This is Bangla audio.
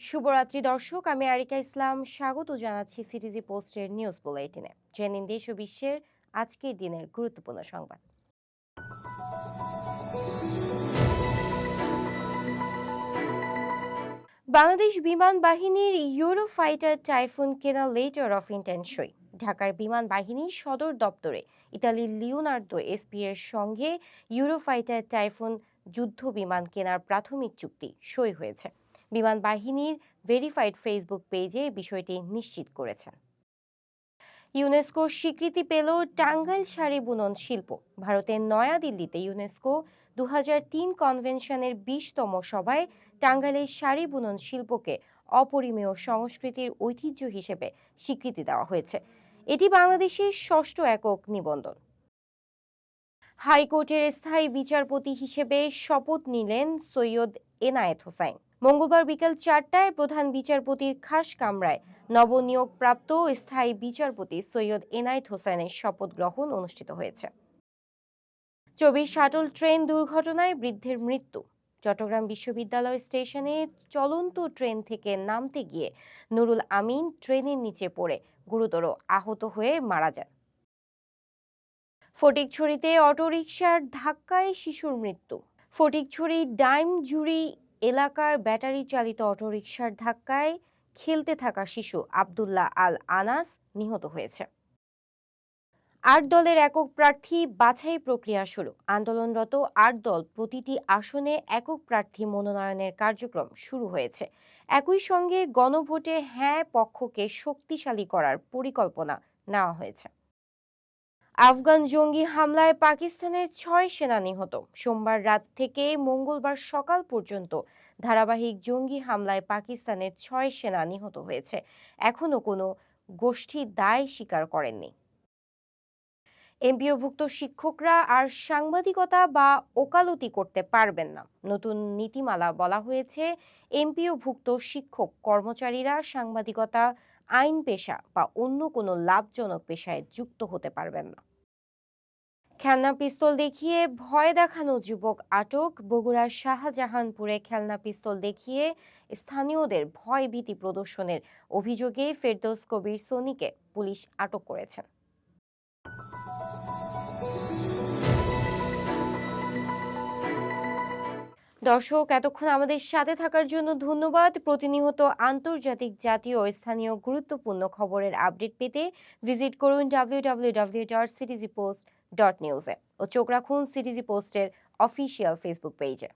শুভরাত্রি দর্শক, আমি আরিকা ইসলাম স্বাগত জানাচ্ছি সিটিজি পোস্টের নিউজ বুলেটিনে। জেনে নিন দেশ ও বিশ্বের আজকের দিনের গুরুত্বপূর্ণ সংবাদ। বাংলাদেশ বিমান বাহিনীর ইউরোফাইটার টাইফুন কেনা লেটার অফ ইন্টেন্ট সই। ঢাকার বিমান বাহিনীর সদর দপ্তরে ইতালির লিওনার্দো এসপি এর সঙ্গে ইউরোফাইটার টাইফুন যুদ্ধ বিমান কেনার প্রাথমিক চুক্তি সই হয়েছে। বিমান বাহিনীর ভেরিফাইড ফেসবুক পেজে বিষয়টি নিশ্চিত করেছেন। ইউনেস্কো স্বীকৃতি পেল টাঙ্গাইল শাড়ি বুনন শিল্প। ভারতের নয়াদিল্লিতে ইউনেস্কো 2003 কনভেনশনের 20তম সভায় টাঙ্গাইলের শাড়ি বুনন শিল্পকে অপরিমেয় সংস্কৃতির ঐতিহ্য হিসেবে স্বীকৃতি দেওয়া হয়েছে। এটি বাংলাদেশের ষষ্ঠ একক নিবন্ধন। হাইকোর্টের স্থায়ী বিচারপতি হিসেবে শপথ নিলেন সৈয়দ এনায়েত হোসাইন। মঙ্গলবার বিকেল 4টায় প্রধান বিচারপতির খাস কামরায় নবনিয়োগপ্রাপ্ত স্থায়ী বিচারপতি সৈয়দ এনায়েত হোসাইনের শপথ গ্রহণ অনুষ্ঠিত হয়েছে। 24 শাটল ট্রেন দুর্ঘটনায় বৃদ্ধের মৃত্যু। চট্টগ্রাম বিশ্ববিদ্যালয় স্টেশনে চলন্ত ট্রেন থেকে নামতে গিয়ে নুরুল আমিন ট্রেনের নিচে পড়ে গুরুতর আহত হয়ে মারা যান। ফটিকছড়িতে অটোরিকশার ধাক্কায় শিশুর মৃত্যু। ফটিকছড়ি ডাইমজুড়ি এলাকার ব্যাটারি চালিত অটোরিকশার ধাক্কায় খেলতে থাকা শিশু আব্দুল্লাহ আল আনাস নিহত হয়েছে। 8 দলের একক প্রার্থী বাছাই প্রক্রিয়া শুরু। আন্দোলনরত 8 দল প্রতিটি আসনে একক প্রার্থী মনোনয়নের কার্যক্রম শুরু হয়েছে। একই সঙ্গে গণভোটে হ্যাঁ পক্ষকে শক্তিশালী করার পরিকল্পনা নেওয়া হয়েছে। আফগান জঙ্গি হামলায় পাকিস্তানের 6 সেনা নিহত। সোমবার রাত থেকে মঙ্গলবার সকাল পর্যন্ত ধারাবাহিক জঙ্গি হামলায় পাকিস্তানের 6 সেনা নিহত হয়েছে। এখনও কোনো গোষ্ঠী দায় স্বীকার করেননি। এমপিওভুক্ত শিক্ষকরা আর সাংবাদিকতা বা ওকালতি করতে পারবেন না। নতুন নীতিমালা বলা হয়েছে, এমপিওভুক্ত শিক্ষক কর্মচারীরা সাংবাদিকতা, আইন পেশা বা অন্য কোনো লাভজনক পেশায় যুক্ত হতে পারবেন না। খেলনা পিস্তল দেখিয়ে ভয় দেখানো যুবক আটক। বগুড়ার শাহজাহানপুরে খেলনা পিস্তল দেখিয়ে স্থানীয়দের ভয়ভীতি প্রদর্শনের অভিযোগে ফেরদৌস কবির সোনিকে পুলিশ আটক করেছেন। দর্শক, এতক্ষণ আমাদের সাথে থাকার জন্য ধন্যবাদ। প্রতিনিয়ত আন্তর্জাতিক, জাতীয় ও স্থানীয় গুরুত্বপূর্ণ খবরের আপডেট পেতে ভিজিট করুন www.citizenpost.news ও চোখ রাখুন সিটিজি পোস্টের অফিসিয়াল ফেসবুক পেজে।